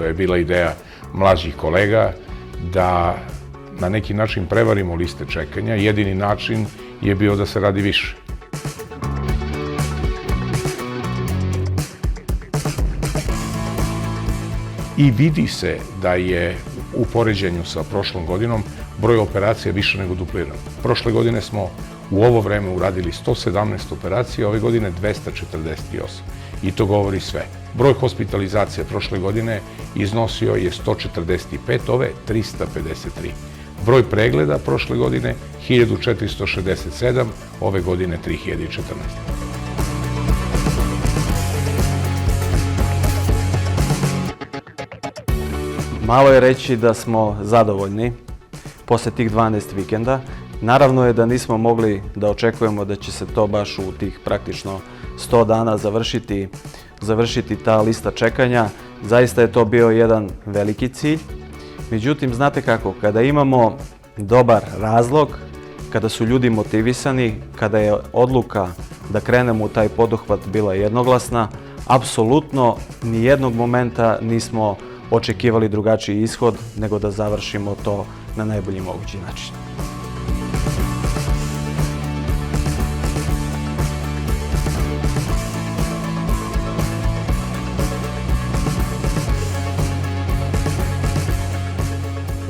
To je bila ideja mlađih kolega da na neki način prevarimo liste čekanja. Jedini način je bio da se radi više. I vidi se da je u poređenju sa prošlom godinom broj operacija više nego dupliran. Prošle godine smo u ovo vreme uradili 117 operacija, ove godine 248. I to govori sve. Broj hospitalizacija prošle godine iznosio je 145, ove 353. Broj pregleda prošle godine 1467, ove godine 3014. Malo je reći da smo zadovoljni posle tih 12 vikenda. Naravno je da nismo mogli da očekujemo da će se to baš u tih praktično 100 dana završiti ta lista čekanja. Zaista je to bio jedan veliki cilj. Međutim, znate kako, kada imamo dobar razlog, kada su ljudi motivisani, kada je odluka da krenemo u taj poduhvat bila jednoglasna, apsolutno ni jednog momenta nismo očekivali drugačiji ishod nego da završimo to na najbolji mogući način.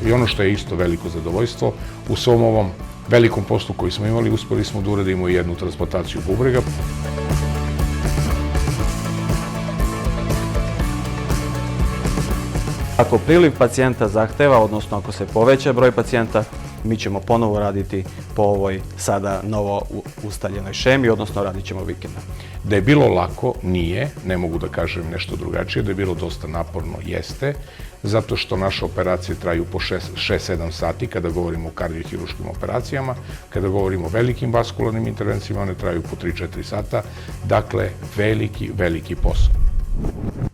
I ono što je isto veliko zadovoljstvo, u svom ovom velikom poslu koji smo imali, uspeli smo da uradimo jednu transplantaciju bubrega. Ako priliv pacijenta zahteva, odnosno ako se poveća broj pacijenta, mi ćemo ponovo raditi po ovoj sada novo ustaljenoj šemi, odnosno radit ćemo vikenda. Da je bilo lako, nije, ne mogu da kažem nešto drugačije, da je bilo dosta naporno, jeste, zato što naše operacije traju po 6-7 sati kada govorimo o kardiohiruškim operacijama, kada govorimo o velikim vaskularnim intervencijama, one traju po 3-4 sata, dakle veliki posao.